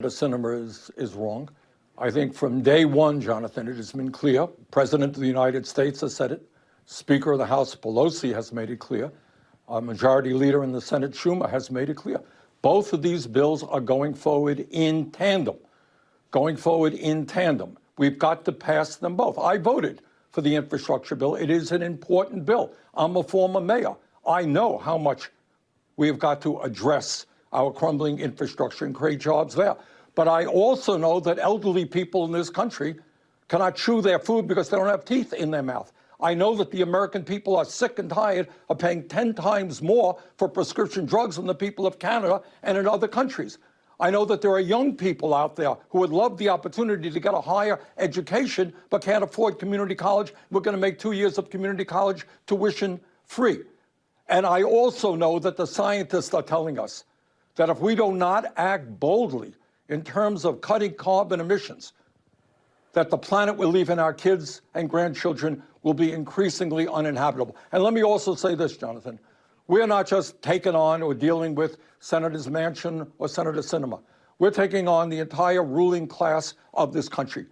The cinema is wrong. I think from day one, Jonathan, it has been clear. President of the United States has said it. Speaker of the House Pelosi has made it clear. Our Majority Leader in the Senate, Schumer, has made it clear. Both of these bills are going forward in tandem. We've got to pass them both. I voted for the infrastructure bill. It is an important bill. I'm a former mayor. I know how much we've got to address our crumbling infrastructure and create jobs there. But I also know that elderly people in this country cannot chew their food because they don't have teeth in their mouth. I know that the American people are sick and tired of paying 10 times more for prescription drugs than the people of Canada and in other countries. I know that there are young people out there who would love the opportunity to get a higher education but can't afford community college. We're going to make 2 years of community college tuition free. And I also know that the scientists are telling us that if we do not act boldly in terms of cutting carbon emissions, that the planet we're leaving our kids and grandchildren will be increasingly uninhabitable. And let me also say this, Jonathan. We're not just taking on or dealing with Senators Manchin or Senator Sinema. We're taking on the entire ruling class of this country.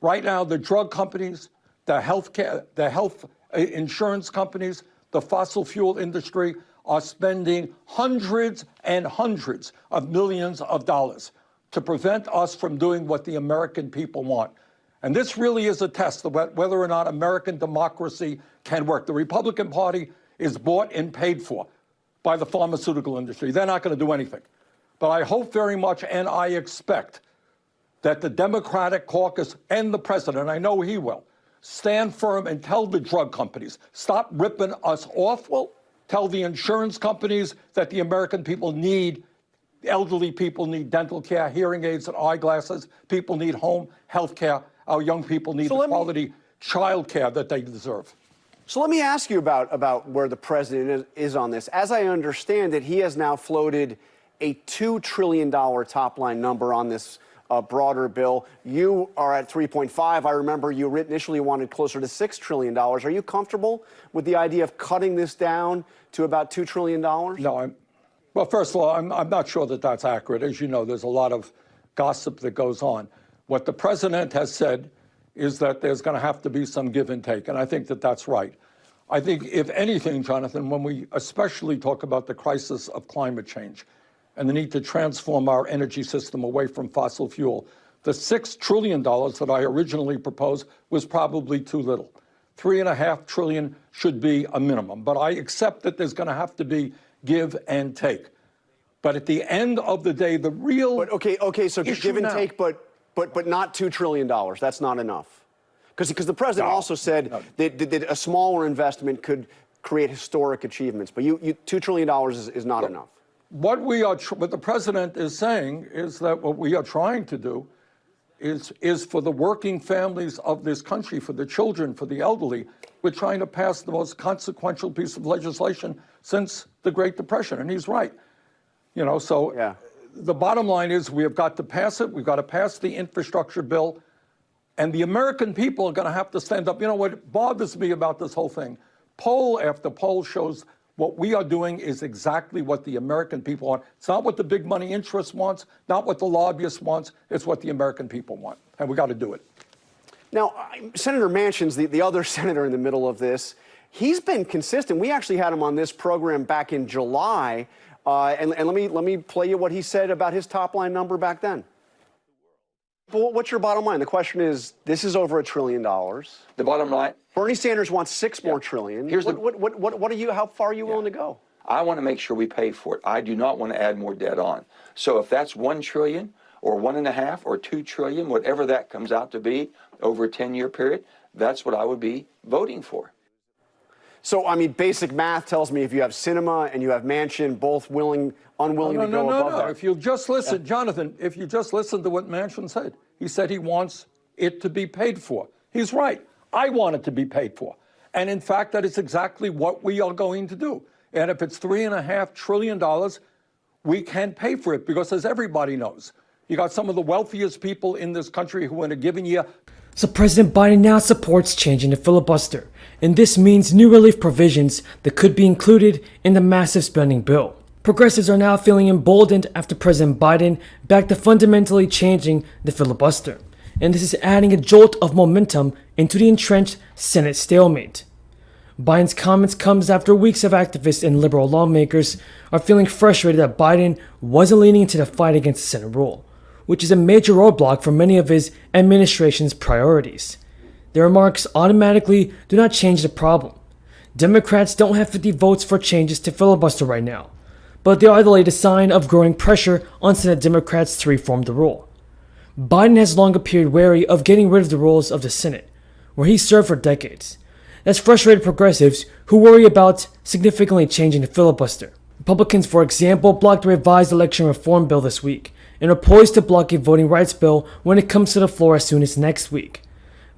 Right now, the drug companies, the health insurance companies, the fossil fuel industry are spending hundreds and hundreds of millions of dollars to prevent us from doing what the American people want. And this really is a test of whether or not American democracy can work. The Republican Party is bought and paid for by the pharmaceutical industry. They're not going to do anything. But I hope very much and I expect that the Democratic caucus and the president, I know he will, stand firm and tell the drug companies, stop ripping us off. Well, tell the insurance companies that the American people need, elderly people need dental care, hearing aids and eyeglasses. People need home health care. Our young people need the quality child care that they deserve. So let me ask you about where the president is on this. As I understand it, he has now floated a $2 trillion top-line number on this broader bill. You are at 3.5. I remember you initially wanted closer to $6 trillion. Are you comfortable with the idea of cutting this down to about $2 trillion? No, well, first of all, I'm not sure that that's accurate. As you know, there's a lot of gossip that goes on. What the president has said is that there's going to have to be some give and take, and I think that that's right. I think, if anything, Jonathan, when we especially talk about the crisis of climate change and the need to transform our energy system away from fossil fuel, the $6 trillion that I originally proposed was probably too little. $3.5 trillion should be a minimum, but I accept that there's going to have to be give and take. But at the end of the day, the real okay, so give and take, but not $2 trillion. That's not enough. Because the president also said that a smaller investment could create historic achievements. But $2 trillion is not enough. What the president is saying is that what we are trying to do is for the working families of this country, for the children, for the elderly, we're trying to pass the most consequential piece of legislation since the Great Depression. And he's right. You know, so yeah. The bottom line is we have got to pass it. We've got to pass the infrastructure bill. And the American people are going to have to stand up. You know what bothers me about this whole thing? Poll after poll shows what we are doing is exactly what the American people want. It's not what the big money interest wants, not what the lobbyists wants. It's what the American people want. And we got to do it. Now, Senator Manchin's the other senator in the middle of this. He's been consistent. We actually had him on this program back in July. And let me play you what he said about his top line number back then. But what's your bottom line? The question is, this is over $1 trillion. The bottom line? Bernie Sanders wants $6 more trillion. Here's what are you? How far are you willing to go? I want to make sure we pay for it. I do not want to add more debt on. So if that's $1 trillion or 1.5 or 2 trillion, whatever that comes out to be over a 10-year period, that's what I would be voting for. So, I mean, basic math tells me if you have Sinema and you have Manchin, both unwilling to go above that. If you just listen, Jonathan, if you just listen to what Manchin said, he said he wants it to be paid for. He's right. I want it to be paid for. And in fact, that is exactly what we are going to do. And if it's $3.5 trillion, we can pay for it because, as everybody knows, you got some of the wealthiest people in this country who in a given year. So President Biden now supports changing the filibuster, and this means new relief provisions that could be included in the massive spending bill. Progressives are now feeling emboldened after President Biden backed to fundamentally changing the filibuster, and this is adding a jolt of momentum into the entrenched Senate stalemate. Biden's comments comes after weeks of activists and liberal lawmakers are feeling frustrated that Biden wasn't leaning into the fight against the Senate rule, which is a major roadblock for many of his administration's priorities. Their remarks automatically do not change the problem. Democrats don't have 50 votes for changes to filibuster right now, but they are the latest sign of growing pressure on Senate Democrats to reform the rule. Biden has long appeared wary of getting rid of the rules of the Senate, where he served for decades. That's frustrated progressives who worry about significantly changing the filibuster. Republicans, for example, blocked a revised election reform bill this week and are poised to block a voting rights bill when it comes to the floor as soon as next week.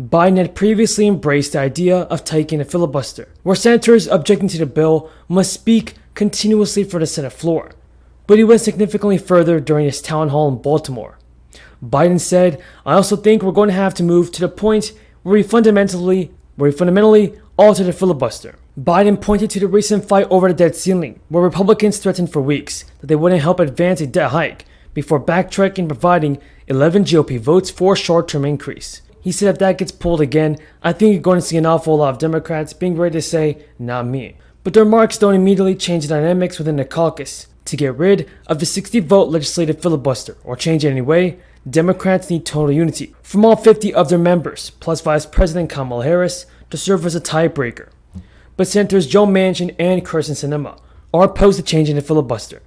Biden had previously embraced the idea of taking a filibuster, where senators objecting to the bill must speak continuously for the Senate floor, but he went significantly further during his town hall in Baltimore. Biden said, "I also think we're going to have to move to the point where we fundamentally alter the filibuster." Biden pointed to the recent fight over the debt ceiling, where Republicans threatened for weeks that they wouldn't help advance a debt hike before backtracking and providing 11 GOP votes for a short-term increase. He said if that gets pulled again, I think you're going to see an awful lot of Democrats being ready to say, "Not me." But their remarks don't immediately change the dynamics within the caucus. To get rid of the 60-vote legislative filibuster, or change it anyway, Democrats need total unity from all 50 of their members, plus Vice President Kamala Harris, to serve as a tiebreaker. But Senators Joe Manchin and Kyrsten Sinema are opposed to changing the filibuster,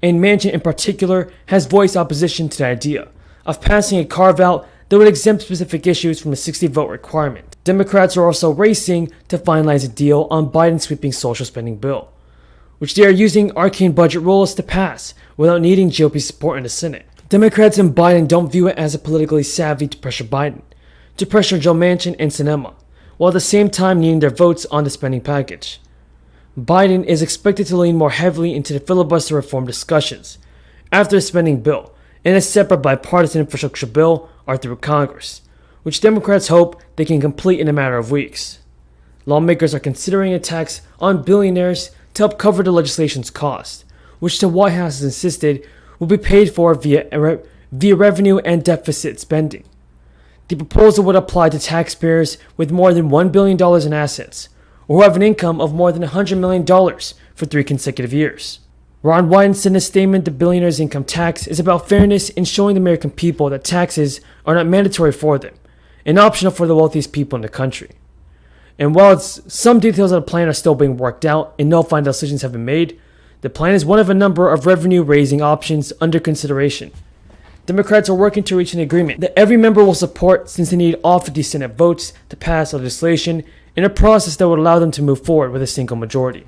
and Manchin in particular has voiced opposition to the idea of passing a carve-out that would exempt specific issues from the 60-vote requirement. Democrats are also racing to finalize a deal on Biden's sweeping social spending bill, which they are using arcane budget rules to pass without needing GOP support in the Senate. Democrats and Biden don't view it as a politically savvy to pressure Biden, to pressure Joe Manchin and Sinema, while at the same time needing their votes on the spending package. Biden is expected to lean more heavily into the filibuster reform discussions after the spending bill and a separate bipartisan infrastructure bill are through Congress, which Democrats hope they can complete in a matter of weeks. Lawmakers are considering a tax on billionaires to help cover the legislation's cost, which the White House has insisted will be paid for via revenue and deficit spending. The proposal would apply to taxpayers with more than $1 billion in assets, or who have an income of more than $100 million for 3 consecutive years. Ron Wyden said in a statement the billionaires' income tax is about fairness in showing the American people that taxes are not mandatory for them and optional for the wealthiest people in the country. And while some details of the plan are still being worked out and no final decisions have been made, the plan is one of a number of revenue-raising options under consideration. Democrats are working to reach an agreement that every member will support since they need all 50 Senate votes to pass legislation in a process that would allow them to move forward with a single majority.